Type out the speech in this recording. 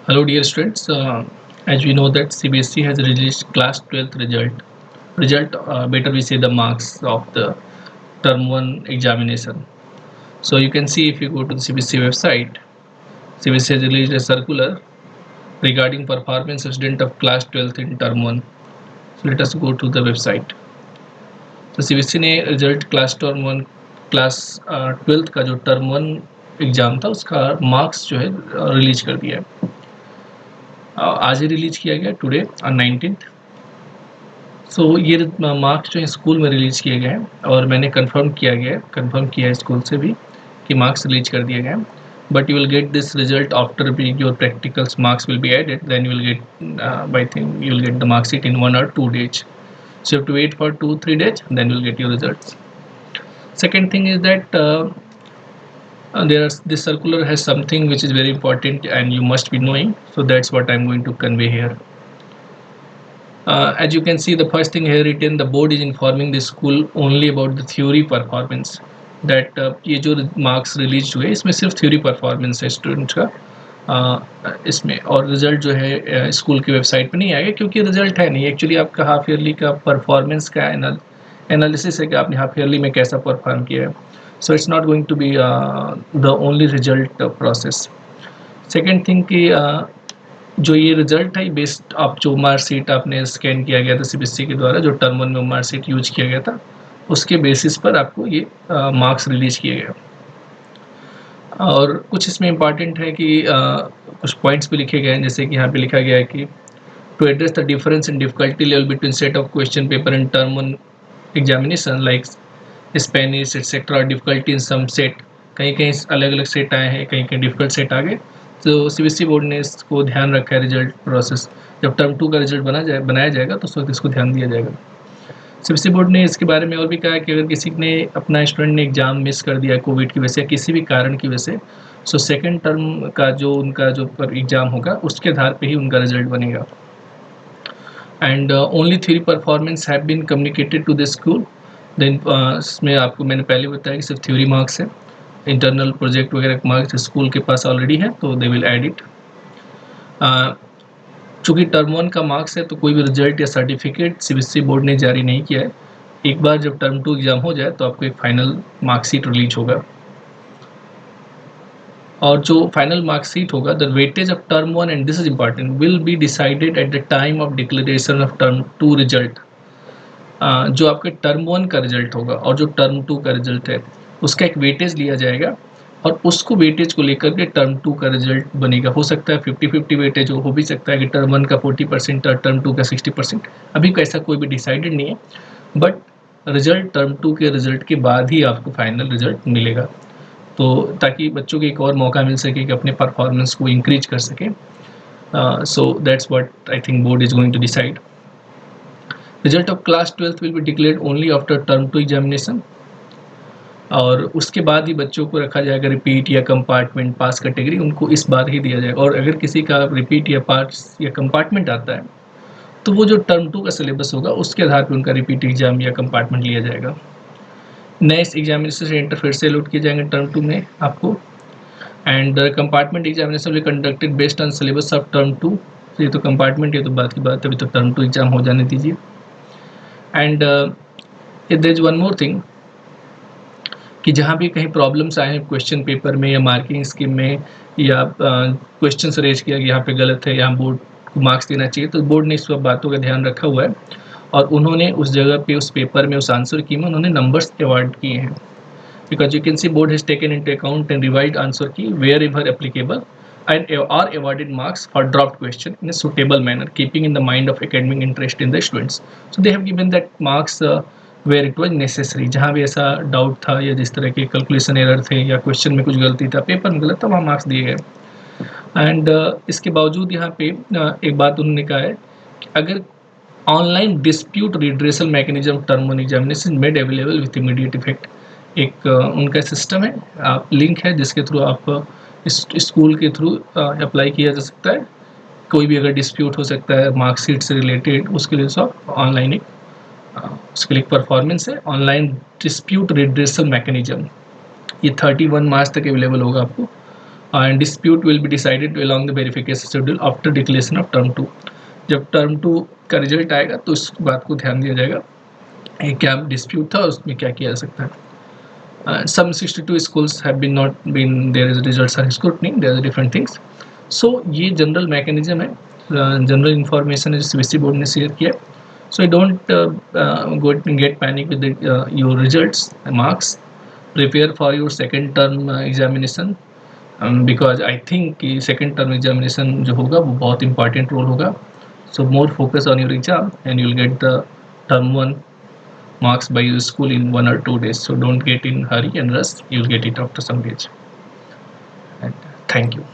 Hello dear students, as we know that CBSE has released class 12th result, better we say the marks of the term 1 examination. So you can see if you go to the CBSE website, CBSE has released a circular regarding performance student of class 12th in term 1. So let us go to the website. तो CBSE ने result class 12th का जो term 1 exam था उसका marks जो है release कर दिया है। आज ही रिलीज किया गया टुडे ऑन 19th। सो ये मार्क्स जो है स्कूल में रिलीज किए गए हैं और मैंने कंफर्म किया है स्कूल से भी कि मार्क्स रिलीज कर दिए गए हैं, but you will get this result after being your practicals marks will be added, then you will get by think you will get the marksheet in 1 or 2 days. So you have to wait for 2-3 days, then you'll get your results. Second thing is that this circular has something which is very important and you must be knowing, so that's what I'm going to convey here. As you can see, the first thing here written, the board is informing the school only about the theory performance, that ये जो marks release हुए इसमें सिर्फ theory performance है students का, इसमें और result जो है स्कूल की वेबसाइट पे नहीं आएगा क्योंकि रिजल्ट है नहीं, एक्चुअली आपका हाफ ईयरली का परफॉर्मेंस का एनालिसिस है कि आपने हाफ ईयरली में कैसा परफॉर्म किया है. So it's not going to be the only result process. Second thing कि जो ये रिजल्ट है बेस्ड आप जो मार्कशीट आपने स्कैन किया गया था सीबीएसई के द्वारा, जो टर्म 1 में मार्कशीट यूज किया गया था उसके बेसिस पर आपको ये मार्क्स रिलीज किए गए. और कुछ इसमें इम्पॉर्टेंट है कि कुछ पॉइंट्स भी लिखे गए हैं, जैसे कि यहाँ पे लिखा गया है कि to address the difference in difficulty level between set of question paper and term 1 examination like Spanish etcetera difficulty in some set, कहीं कहीं अलग अलग सेट आए हैं, कहीं कहीं डिफिकल्ट सेट आ गए. तो सीबीएसई बोर्ड ने इसको ध्यान रखा है. रिजल्ट प्रोसेस जब टर्म 2 का रिजल्ट बनाया जाएगा तो उस वक्त इसको ध्यान दिया जाएगा. सीबीएसई बोर्ड ने इसके बारे में और भी कहा है कि अगर किसी ने अपना स्टूडेंट ने एग्जाम मिस कर दिया कोविड की वजह से या किसी भी कारण की वजह से, सो सेकेंड टर्म का जो उनका जो एग्जाम होगा उसके आधार पे ही उनका रिजल्ट बनेगा. And only theory performance have been communicated to the school. Then इसमें आपको मैंने पहले बताया कि सिर्फ थ्योरी मार्क्स है, इंटरनल प्रोजेक्ट वगैरह मार्क्स स्कूल के पास ऑलरेडी है तो दे विल एड इट. चूँकि टर्म 1 का मार्क्स है तो कोई भी रिजल्ट या सर्टिफिकेट सीबीएसई बोर्ड ने जारी नहीं किया है. एक बार जब टर्म 2 एग्जाम हो जाए तो आपको एक फाइनल मार्कशीट रिलीज होगा, और जो फाइनल मार्कशीट होगा the weightage of term 1 and this is important will be decided at the time of declaration of term 2 result. जो आपके टर्म 1 का रिजल्ट होगा और जो टर्म 2 का रिजल्ट है उसका एक वेटेज लिया जाएगा और उसको वेटेज को लेकर के टर्म 2 का रिजल्ट बनेगा. हो सकता है 50-50 वेटेज हो भी सकता है कि टर्म 1 का 40% और टर्म 2 का 60%. अभी कैसा कोई भी डिसाइडेड नहीं है, बट रिजल्ट टर्म 2 के रिजल्ट के बाद ही आपको फाइनल रिजल्ट मिलेगा, तो ताकि बच्चों को एक और मौका मिल सके कि अपने परफॉर्मेंस को इंक्रीज कर सके. So that's what I think board is going to decide. Result of class 12th will be declared only after term 2 examination, और उसके बाद ही बच्चों को रखा जाएगा रिपीट या कंपार्टमेंट पास कैटेगरी, उनको इस बार ही दिया जाएगा. और अगर किसी का रिपीट या पास या कंपार्टमेंट आता है तो वो जो टर्म 2 का सिलेबस होगा उसके आधार पर उनका रिपीट एग्जाम या कंपार्टमेंट लिया जाएगा. नेक्स्ट एग्जामिनेशन सेंटर फिर से अलॉट किए जाएंगे टर्म 2 में आपको, and compartment examination will conducted based on syllabus of term 2. ये तो कंपार्टमेंट ये तो बात की बात है, अभी तो टर्म 2 एग्जाम हो जाने दीजिए. And there is one more thing कि जहाँ भी कहीं प्रॉब्लम्स आए हैं क्वेश्चन पेपर में या मार्किंग स्कीम में या क्वेश्चन रेज किया कि यहाँ पे गलत है, यहाँ बोर्ड को मार्क्स देना चाहिए, तो बोर्ड ने इस सब बातों का ध्यान रखा हुआ है और उन्होंने उस जगह पे उस पेपर में उस आंसर की में उन्होंने नंबर्स अवार्ड किए हैं. Because you can see board has taken into account and revised answer key wherever applicable and are awarded marks for dropped question in a suitable manner keeping in the mind of academic interest in the students. So they have given that marks where it was necessary. जहाँ भी ऐसा doubt था या जिस तरह के calculation error थे या क्वेश्चन में कुछ गलती था, पेपर में गलत था, वहाँ मार्क्स दिए गए. एंड इसके बावजूद यहाँ पे एक बात उन्होंने कहा है कि अगर online dispute redressal mechanism term 1 examination made available with immediate effect, एक उनका सिस्टम है, आप लिंक है जिसके थ्रू आप इस स्कूल के थ्रू अप्लाई किया जा सकता है. कोई भी अगर डिस्प्यूट हो सकता है मार्कशीट से रिलेटेड, उसके लिए सब ऑनलाइन एक उसके लिए परफॉर्मेंस है ऑनलाइन डिस्प्यूट रिड्रेसल मैकेनिज्म. ये 31 मार्च तक अवेलेबल होगा आपको, and dispute will be decided along the verification schedule after declaration of term 2. जब term 2 का रिजल्ट आएगा तो इस बात को ध्यान दिया जाएगा क्या डिस्प्यूट था, उसमें क्या किया जा सकता है. Some 62 schools have been not been there is results are scrutiny, there are different things. So ये जनरल मैकेनिज्म है, जनरल इंफॉर्मेशन है जो सीबीएसई बोर्ड ने शेयर किया है. So don't get panic with your results, marks. Prepare for your second term examination, because I think कि second term examination जो होगा वो बहुत important role होगा. So more focus on your exam and you'll get the term 1 marks by your school in 1 or 2 days. So don't get in hurry and rush. You'll get it after some days. And thank you.